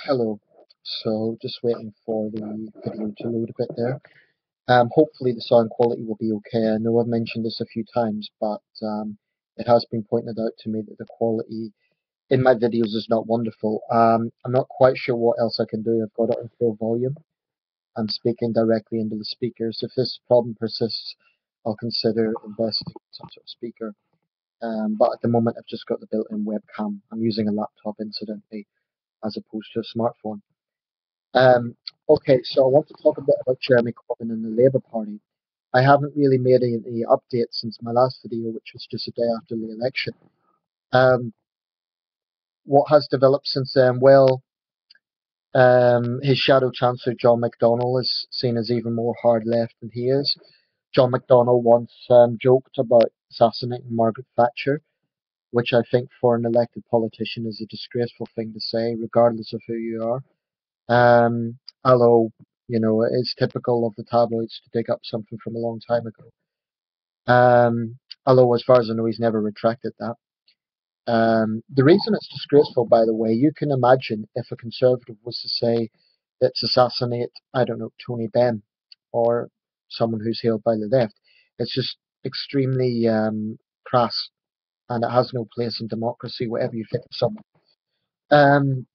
Hello. So just waiting for the video to load a bit there. Hopefully the sound quality will be okay. I know I've mentioned this a few times, but it has been pointed out to me that the quality in my videos is not wonderful. I'm not quite sure what else I can do. I've got it on full volume. I'm speaking directly into the speakers. If this problem persists, I'll consider investing in some sort of speaker. But at the moment, I've just got the built-in webcam. I'm using a laptop, incidentally, as opposed to a smartphone. Um, okay, so I want to talk a bit about Jeremy Corbyn and the Labour Party. I haven't really made any updates since my last video, which was just a day after the election. Um, what has developed since then? Well, his shadow chancellor, John McDonnell, is seen as even more hard left than he is. John McDonnell once joked about assassinating Margaret Thatcher, which I think for an elected politician is a disgraceful thing to say, regardless of who you are. Although, it's typical of the tabloids to dig up something from a long time ago. Although, as far as I know, he's never retracted that. The reason it's disgraceful, by the way, you can imagine if a conservative was to say, let's assassinate, I don't know, Tony Benn or someone who's hailed by the left. It's just extremely crass, and it has no place in democracy, whatever you think of someone. Um,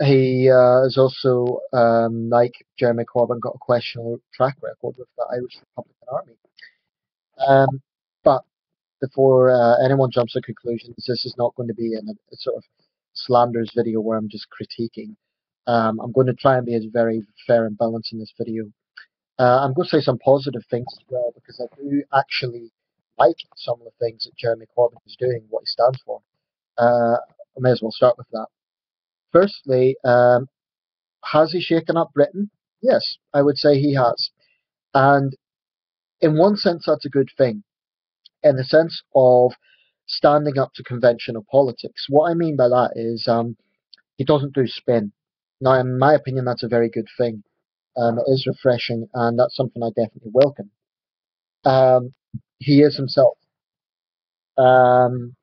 He is also, like Jeremy Corbyn, got a questionable track record with the Irish Republican Army. Um, but before anyone jumps to conclusions, this is not going to be a sort of slanders video where I'm just critiquing. I'm going to try and be as very fair and balanced in this video. I'm going to say some positive things as well because I do actually like some of the things that Jeremy Corbyn is doing, what he stands for. I may as well start with that. Firstly, has he shaken up Britain? Yes, I would say he has. And in one sense, that's a good thing, in the sense of standing up to conventional politics. What I mean by that is he doesn't do spin. Now, in my opinion, that's a very good thing. It is refreshing, and that's something I definitely welcome. Um, he is himself. Um,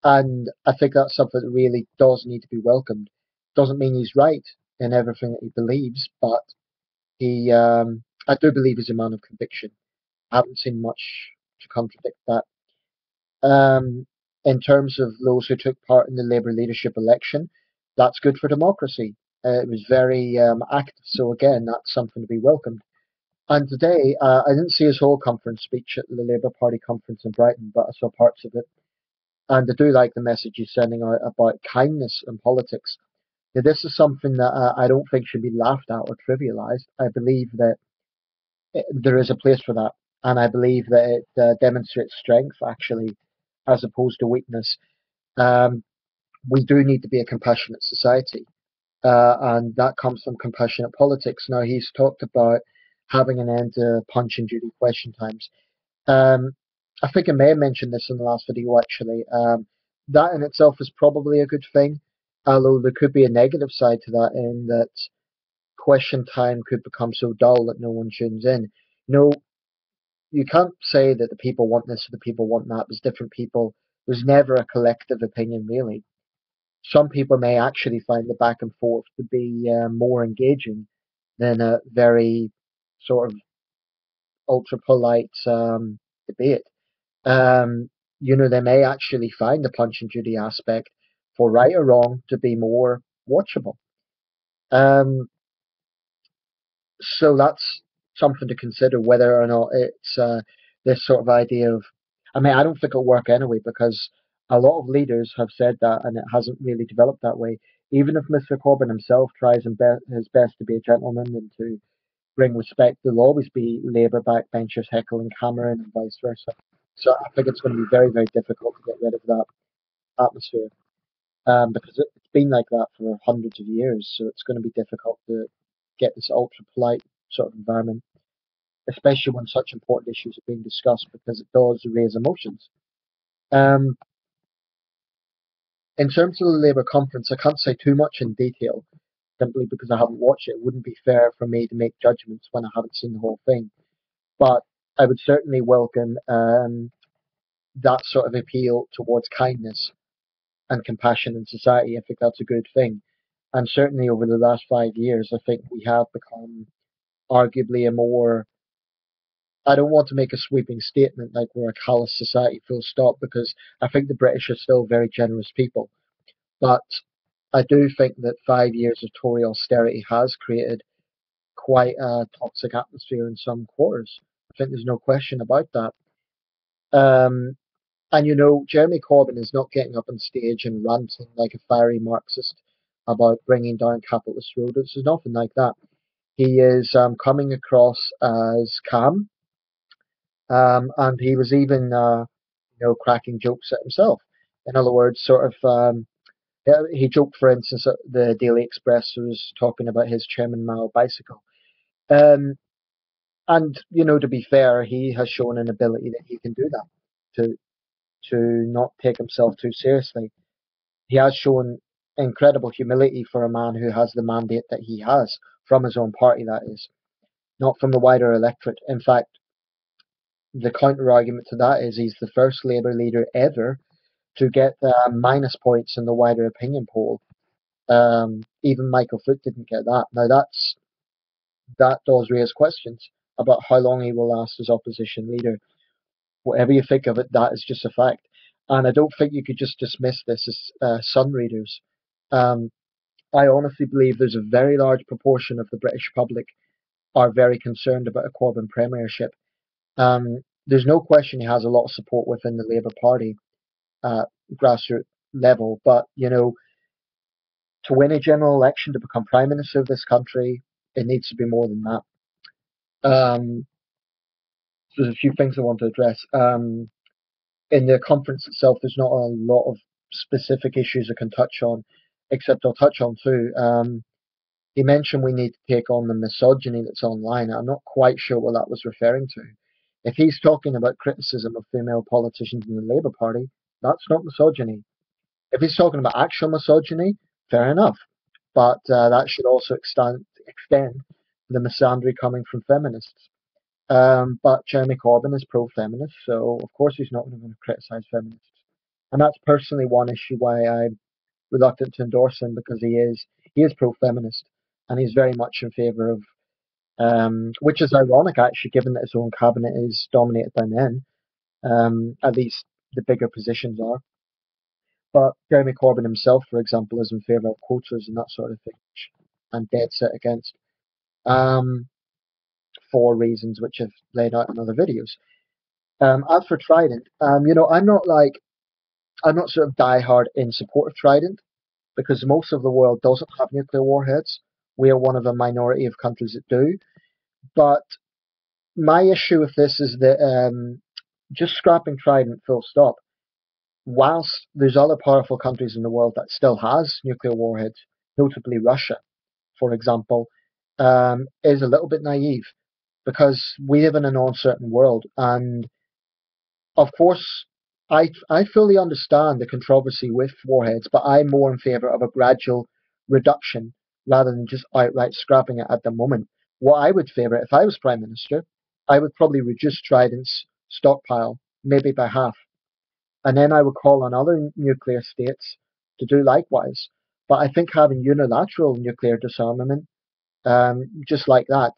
and I think that's something that really does need to be welcomed. Doesn't mean he's right in everything that he believes, but I do believe he's a man of conviction. I haven't seen much to contradict that. Um, in terms of those who took part in the Labour leadership election, that's good for democracy. It was very active, so again, that's something to be welcomed. And today, I didn't see his whole conference speech at the Labour Party conference in Brighton, but I saw parts of it. And I do like the message he's sending out about kindness in politics. Now, this is something that I don't think should be laughed at or trivialized. I believe that there is a place for that, and I believe that it demonstrates strength actually, as opposed to weakness. Um, we do need to be a compassionate society, and that comes from compassionate politics. Now he's talked about having an end to punch and judy question times. Um, I think I may have mentioned this in the last video actually. That in itself is probably a good thing, although there could be a negative side to that in that question time could become so dull that no one tunes in. No, you can't say that the people want this or the people want that. There's different people. There's never a collective opinion, really. Some people may actually find the back and forth to be more engaging than a very sort of ultra polite debate. Um, they may actually find the Punch and Judy aspect, for right or wrong, to be more watchable. Um, So that's something to consider whether or not it's this sort of idea of. I mean, I don't think it'll work anyway because a lot of leaders have said that, and it hasn't really developed that way. Even if Mr. Corbyn himself tries his best to be a gentleman and to bring respect, there'll always be Labour backbenchers heckling Cameron and vice versa. So I think it's going to be very, very difficult to get rid of that atmosphere because it's been like that for hundreds of years. So it's going to be difficult to get this ultra polite sort of environment, especially when such important issues are being discussed, because it does raise emotions. Um, in terms of the Labour conference, I can't say too much in detail, simply because I haven't watched it. It wouldn't be fair for me to make judgments when I haven't seen the whole thing. But I would certainly welcome that sort of appeal towards kindness and compassion in society. I think that's a good thing. And certainly over the last 5 years, I think we have become arguably a more, I don't want to make a sweeping statement like we're a callous society, full stop, because I think the British are still very generous people. But I do think that 5 years of Tory austerity has created quite a toxic atmosphere in some quarters. I think there's no question about that. Um, and Jeremy Corbyn is not getting up on stage and ranting like a fiery Marxist about bringing down capitalist rulers. There's nothing like that. He is coming across as calm, and he was even, cracking jokes at himself. In other words, sort of, yeah, he joked, for instance, at the Daily Express was talking about his Chairman Mao bicycle. Um, and to be fair, he has shown an ability that he can do that to to not take himself too seriously. He has shown incredible humility for a man who has the mandate that he has from his own party, that is, not from the wider electorate. In fact, the counter argument to that is he's the first Labour leader ever to get minus points in the wider opinion poll. Even Michael Foot didn't get that. Now that does raise questions about how long he will last as opposition leader. Whatever you think of it, that is just a fact. And I don't think you could just dismiss this as sun readers. Um, I honestly believe there's a very large proportion of the British public are very concerned about a Corbyn premiership. There's no question he has a lot of support within the Labour Party at grassroots level, but to win a general election to become prime minister of this country, it needs to be more than that. Um, so there's a few things I want to address. In the conference itself, there's not a lot of specific issues I can touch on, except I'll touch on two. He mentioned we need to take on the misogyny that's online. I'm not quite sure what that was referring to. If he's talking about criticism of female politicians in the Labour Party, that's not misogyny. If he's talking about actual misogyny, fair enough. But that should also extend the misandry coming from feminists. But Jeremy Corbyn is pro-feminist, so of course he's not going to criticise feminists. And that's personally one issue why I'm reluctant to endorse him, because he is pro-feminist, and he's very much in favour of, which is ironic actually, given that his own cabinet is dominated by men. At least the bigger positions are. But Jeremy Corbyn himself, for example, is in favour of quotas and that sort of thing, which I'm dead set against, for reasons which I've laid out in other videos. As for Trident, I'm not sort of diehard in support of Trident, because most of the world doesn't have nuclear warheads. We are one of a minority of countries that do. But my issue with this is that just scrapping Trident full stop, whilst there's other powerful countries in the world that still has nuclear warheads, notably Russia, for example, is a little bit naive, because we live in an uncertain world. And of course, I fully understand the controversy with warheads, but I'm more in favour of a gradual reduction rather than just outright scrapping it at the moment. What I would favour if I was Prime Minister, I would probably reduce Trident's stockpile, maybe by half. And then I would call on other nuclear states to do likewise. But I think having unilateral nuclear disarmament, just like that,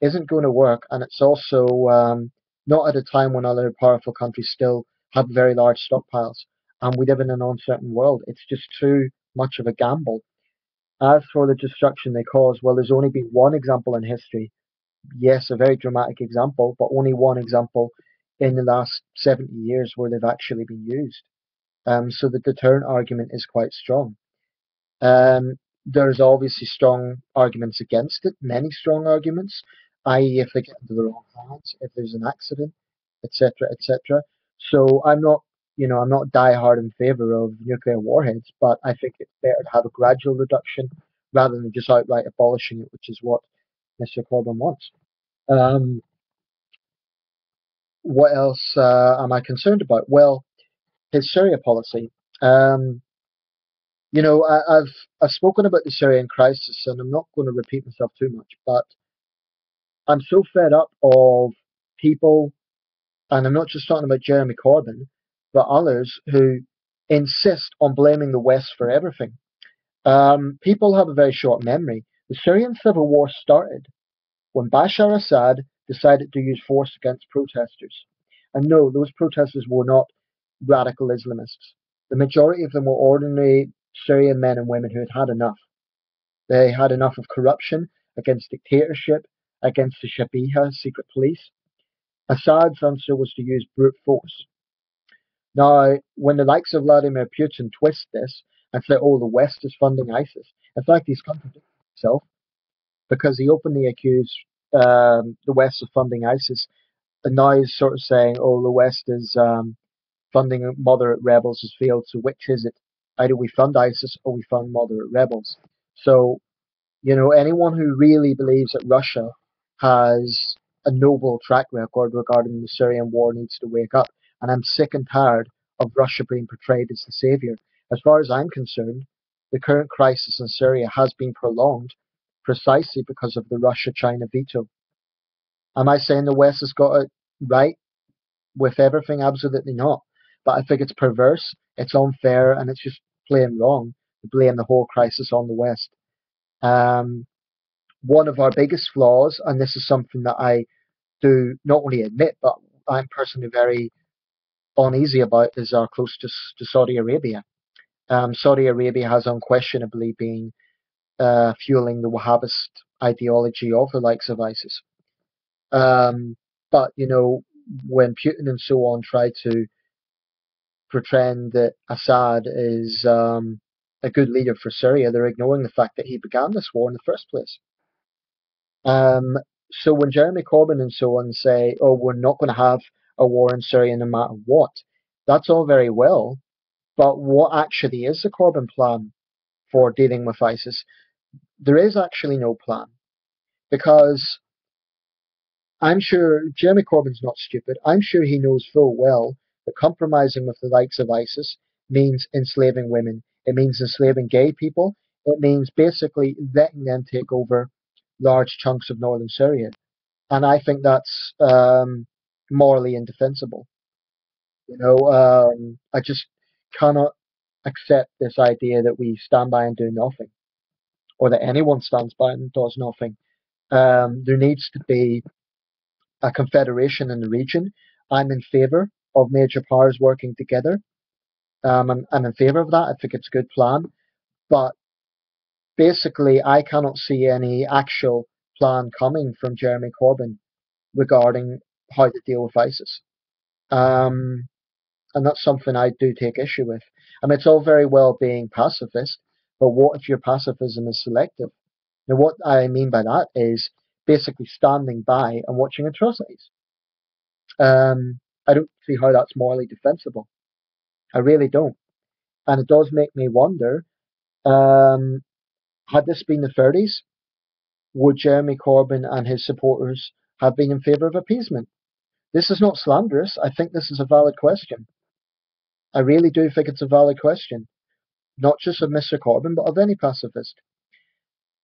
isn't going to work, and it's also not at a time when other powerful countries still have very large stockpiles, and we live in an uncertain world. It's just too much of a gamble. As for the destruction they cause, well, there's only been one example in history. Yes, a very dramatic example, but only one example in the last 70 years where they've actually been used. So the deterrent argument is quite strong. Um, there's obviously strong arguments against it, many strong arguments, i.e., if they get into the wrong hands, if there's an accident, etc., etc. So I'm not diehard in favor of nuclear warheads, but I think it's better to have a gradual reduction rather than just outright abolishing it, which is what Mr. Corbyn wants. Um, what else am I concerned about? Well, his Syria policy. Um, I've spoken about the Syrian crisis, and I'm not going to repeat myself too much, but I'm so fed up of people, and I'm not just talking about Jeremy Corbyn, but others who insist on blaming the West for everything. People have a very short memory. The Syrian civil war started when Bashar Assad decided to use force against protesters. And no, those protesters were not radical Islamists. The majority of them were ordinary Syrian men and women who had had enough. They had enough of corruption, against dictatorship, against the Shabiha secret police. Assad's answer was to use brute force. Now, when the likes of Vladimir Putin twist this and say, oh, the West is funding ISIS, in fact, he's contradicting himself because he openly accused the West of funding ISIS, and now he's sort of saying, oh, the West is funding moderate rebels has failed. So which is it? Either we fund ISIS or we fund moderate rebels. So, anyone who really believes that Russia has a noble track record regarding the Syrian war needs to wake up. And I'm sick and tired of Russia being portrayed as the savior. As far as I'm concerned, the current crisis in Syria has been prolonged precisely because of the Russia-China veto. Am I saying the West has got it right with everything? Absolutely not. But I think it's perverse, it's unfair, and it's just plain wrong to blame the whole crisis on the West. Um, One of our biggest flaws, and this is something that I do not only admit, but I'm personally very uneasy about, is our close to Saudi Arabia. Saudi Arabia has unquestionably been fueling the Wahhabist ideology of the likes of ISIS. Um, but, when Putin and so on try to pretend that Assad is a good leader for Syria, they're ignoring the fact that he began this war in the first place. Um, so when Jeremy Corbyn and so on say, "Oh, we're not going to have a war in Syria no matter what," that's all very well, but what actually is the Corbyn plan for dealing with ISIS? There is actually no plan because I'm sure Jeremy Corbyn's not stupid. I'm sure he knows full well that compromising with the likes of ISIS means enslaving women. It means enslaving gay people. It means basically letting them take over large chunks of northern Syria. And I think that's morally indefensible. I just cannot accept this idea that we stand by and do nothing, or that anyone stands by and does nothing. There needs to be a confederation in the region. I'm in favour of major powers working together. I'm in favour of that. I think it's a good plan. But basically, I cannot see any actual plan coming from Jeremy Corbyn regarding how to deal with ISIS. Um, and that's something I do take issue with. I mean, it's all very well being pacifist, but what if your pacifism is selective? Now, what I mean by that is basically standing by and watching atrocities. I don't see how that's morally defensible. I really don't. And it does make me wonder, um, had this been the 30s, would Jeremy Corbyn and his supporters have been in favour of appeasement? This is not slanderous. I think this is a valid question. I really do think it's a valid question, not just of Mr. Corbyn, but of any pacifist.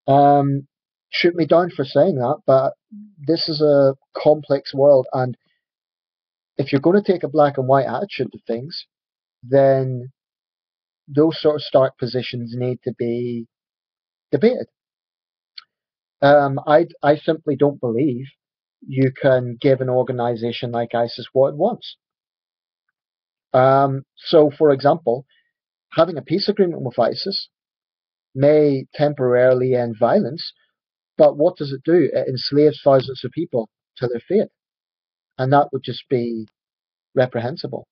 Um, Shoot me down for saying that, but this is a complex world, and if you're going to take a black and white attitude to things, then those sort of stark positions need to be debated. I simply don't believe you can give an organization like ISIS what it wants. So, for example, having a peace agreement with ISIS may temporarily end violence, but what does it do? It enslaves thousands of people to their fate, and that would just be reprehensible.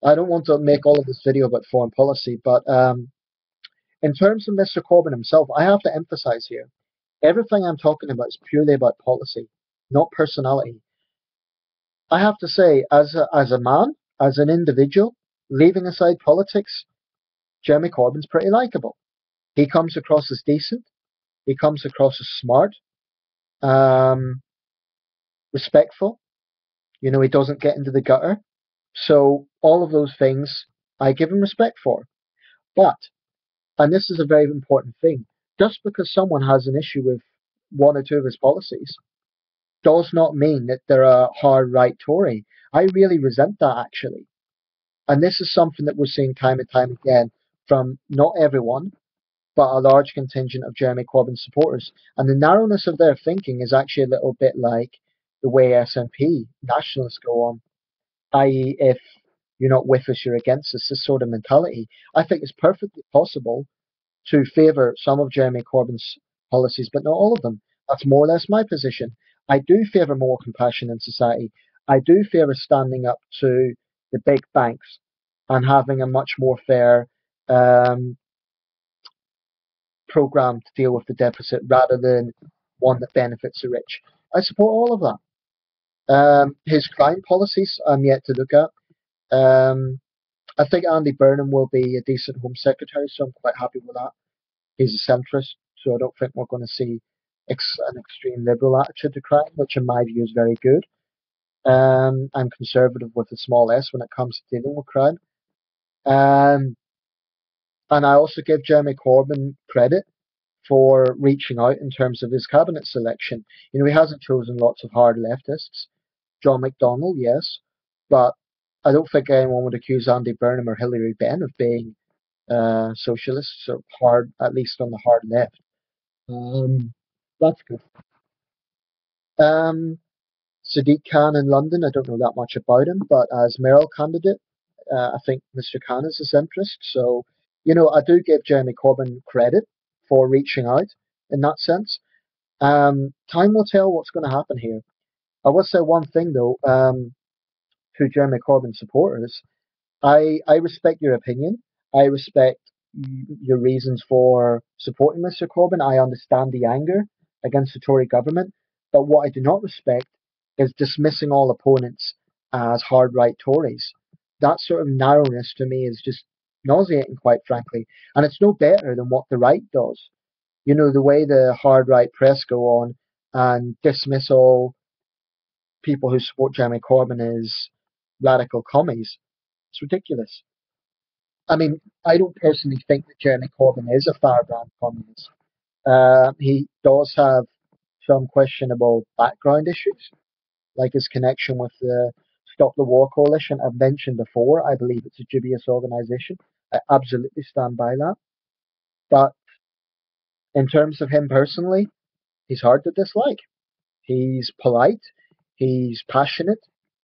I don't want to make all of this video about foreign policy, but in terms of Mr. Corbyn himself, I have to emphasize here, everything I'm talking about is purely about policy, not personality. I have to say, as a man, as an individual, leaving aside politics, Jeremy Corbyn's pretty likable. He comes across as decent. He comes across as smart, um, respectful. He doesn't get into the gutter. So all of those things I give him respect for. But, and this is a very important thing, just because someone has an issue with one or two of his policies does not mean that they're a hard right Tory. I really resent that actually. And this is something that we're seeing time and time again from not everyone, but a large contingent of Jeremy Corbyn supporters. And the narrowness of their thinking is actually a little bit like the way SNP nationalists go on, i.e., if you're not with us, you're against us, this sort of mentality. I think it's perfectly possible to favour some of Jeremy Corbyn's policies, but not all of them. That's more or less my position. I do favour more compassion in society. I do favour standing up to the big banks and having a much more fair um, programme to deal with the deficit rather than one that benefits the rich. I support all of that. His crime policies, I'm yet to look at. Um, I think Andy Burnham will be a decent Home Secretary, so I'm quite happy with that. He's a centrist, so I don't think we're going to see an extreme liberal attitude to crime, which in my view is very good. I'm conservative with a small s when it comes to dealing with crime. Um, and I also give Jeremy Corbyn credit for reaching out in terms of his cabinet selection. You know, he hasn't chosen lots of hard leftists. John McDonnell, yes, but I don't think anyone would accuse Andy Burnham or Hilary Benn of being socialists or hard, at least on the hard left. Um, that's good. Um, Sadiq Khan in London, I don't know that much about him, but as mayoral candidate, I think Mr. Khan is a centrist. So, you know, I do give Jeremy Corbyn credit for reaching out in that sense. Time will tell what's going to happen here. I will say one thing though, to Jeremy Corbyn supporters. I respect your opinion. I respect your reasons for supporting Mr. Corbyn. I understand the anger against the Tory government. But what I do not respect is dismissing all opponents as hard right Tories. That sort of narrowness to me is just nauseating, quite frankly. And it's no better than what the right does. You know, the way the hard right press go on and dismiss all people who support Jeremy Corbyn as radical commies. It's ridiculous. I mean, I don't personally think that Jeremy Corbyn is a firebrand communist. He does have some questionable background issues, like his connection with the Stop the War Coalition. I've mentioned before, I believe it's a dubious organisation. I absolutely stand by that. But in terms of him personally, he's hard to dislike. He's polite, he's passionate,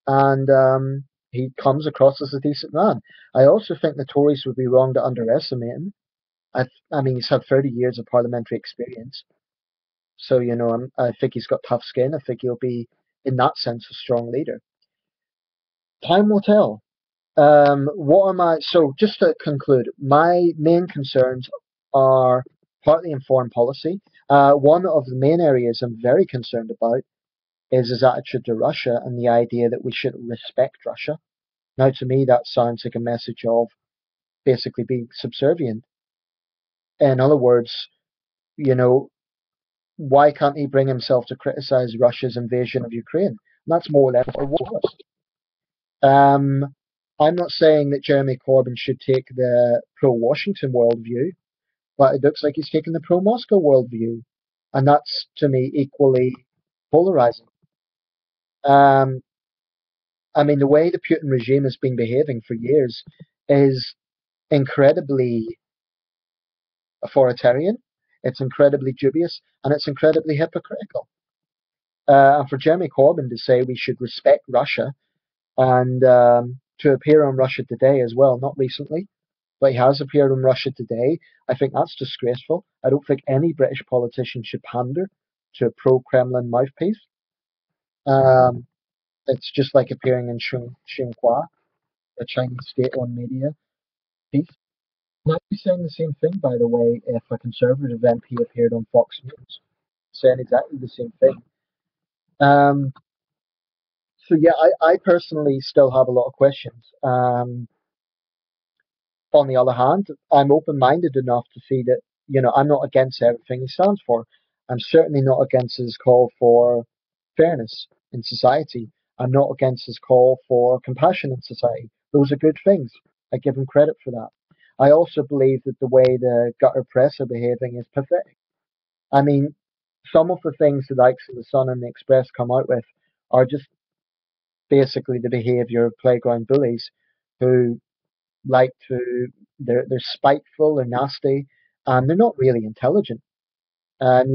and he comes across as a decent man. I also think the Tories would be wrong to underestimate him. I mean, he's had 30 years of parliamentary experience, so you know, I think he's got tough skin. I think he'll be, in that sense, a strong leader. Time will tell. What am I? So, just to conclude, my main concerns are partly in foreign policy. One of the main areas I'm very concerned about is his attitude to Russia and the idea that we should respect Russia. Now, to me, that sounds like a message of basically being subservient. In other words, you know, why can't he bring himself to criticize Russia's invasion of Ukraine? And that's more or less what it was. Um, I'm not saying that Jeremy Corbyn should take the pro-Washington worldview, but it looks like he's taking the pro-Moscow worldview, and that's to me equally polarizing. Um, I mean, the way the Putin regime has been behaving for years is incredibly authoritarian, it's incredibly dubious, and it's incredibly hypocritical. And for Jeremy Corbyn to say we should respect Russia and to appear on Russia Today as well, not recently, but he has appeared on Russia Today, I think that's disgraceful. I don't think any British politician should pander to a pro-Kremlin mouthpiece. Um, it's just like appearing in Xinhua, the Chinese state-owned media piece. And I'd be saying the same thing, by the way, if a Conservative MP appeared on Fox News, saying exactly the same thing. Um, so yeah, I personally still have a lot of questions. On the other hand, I'm open-minded enough to see that, you know, I'm not against everything he stands for. I'm certainly not against his call for fairness in society. I'm not against his call for compassion in society. Those are good things. I give him credit for that. I also believe that the way the gutter press are behaving is pathetic. I mean, some of the things the likes of the Sun and the Express come out with are just basically the behaviour of playground bullies who like to they're spiteful, they're nasty, and they're not really intelligent. And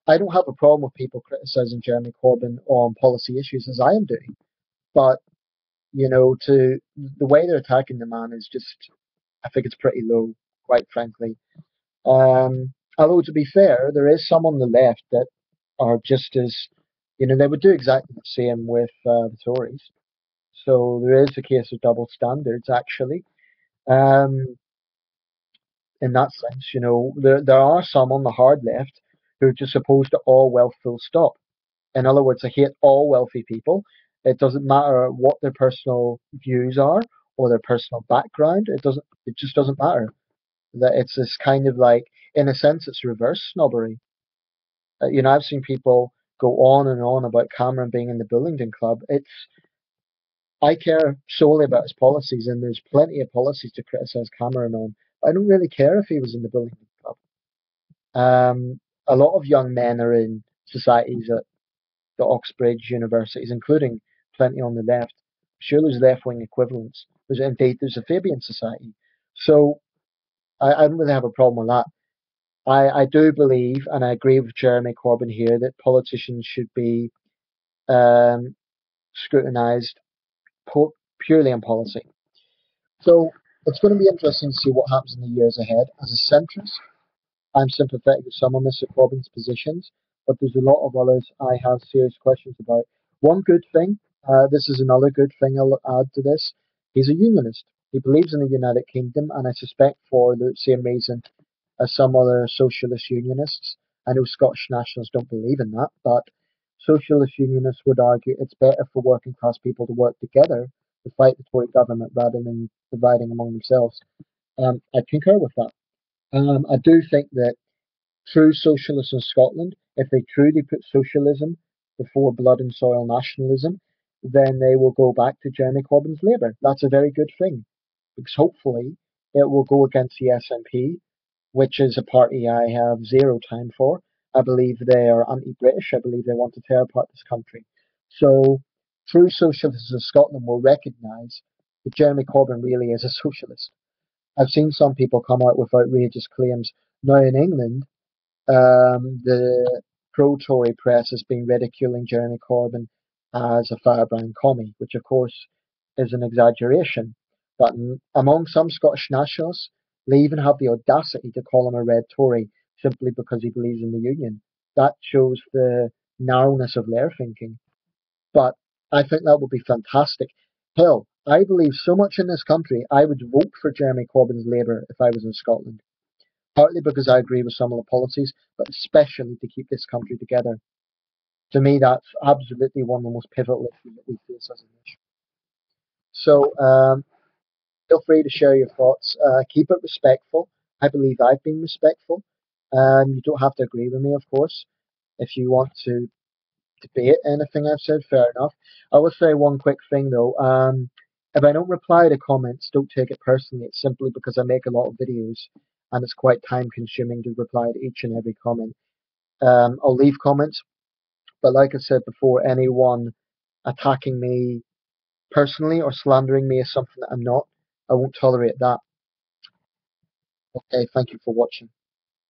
I don't have a problem with people criticizing Jeremy Corbyn on policy issues as I am doing, but to the way they're attacking the man is just, I think it's pretty low, quite frankly. Although to be fair, there is some on the left that are just as, they would do exactly the same with the Tories. So there is a case of double standards, actually. Um, in that sense, there are some on the hard left who are just opposed to all wealth, full stop. In other words, I hate all wealthy people. It doesn't matter what their personal views are or their personal background. It just doesn't matter. That it's this kind of like, in a sense, it's reverse snobbery. I've seen people go on and on about Cameron being in the Bullingdon Club. I care solely about his policies, and there's plenty of policies to criticise Cameron on. I don't really care if he was in the Bullingdon Club. A lot of young men are in societies at the Oxbridge universities, including plenty on the left. Sure, there's left-wing equivalents. There's a Fabian Society. So I don't really have a problem with that. I do believe, and I agree with Jeremy Corbyn here, that politicians should be um, scrutinised purely on policy. So it's going to be interesting to see what happens in the years ahead. As a centrist, I'm sympathetic with some of Mr. Corbyn's positions, but there's a lot of others I have serious questions about. One good thing, this is another good thing I'll add to this, he's a unionist. He believes in the United Kingdom, and I suspect for the same reason as some other socialist unionists. I know Scottish nationalists don't believe in that, but socialist unionists would argue it's better for working class people to work together to fight the Tory government rather than dividing among themselves. I concur with that. I do think that true socialists in Scotland, if they truly put socialism before blood and soil nationalism, then they will go back to Jeremy Corbyn's Labour. That's a very good thing, because hopefully it will go against the SNP, which is a party I have zero time for. I believe they are anti-British. I believe they want to tear apart this country. So true socialists in Scotland will recognise that Jeremy Corbyn really is a socialist. I've seen some people come out with outrageous claims. Now in England, the pro-Tory press has been ridiculing Jeremy Corbyn as a firebrand commie, which of course is an exaggeration. But among some Scottish nationalists, they even have the audacity to call him a red Tory simply because he believes in the Union. That shows the narrowness of their thinking. But I think that would be fantastic. Hell, I believe so much in this country, I would vote for Jeremy Corbyn's Labour if I was in Scotland. Partly because I agree with some of the policies, but especially to keep this country together. To me, that's absolutely one of the most pivotal issues that we face as a nation. So feel free to share your thoughts. Keep it respectful. I believe I've been respectful. You don't have to agree with me, of course. If you want to debate anything I've said, fair enough. I will say one quick thing though. If I don't reply to comments, don't take it personally. It's simply because I make a lot of videos and it's quite time consuming to reply to each and every comment. I'll leave comments, but like I said before, anyone attacking me personally or slandering me as something that I'm not, I won't tolerate that. Okay, thank you for watching.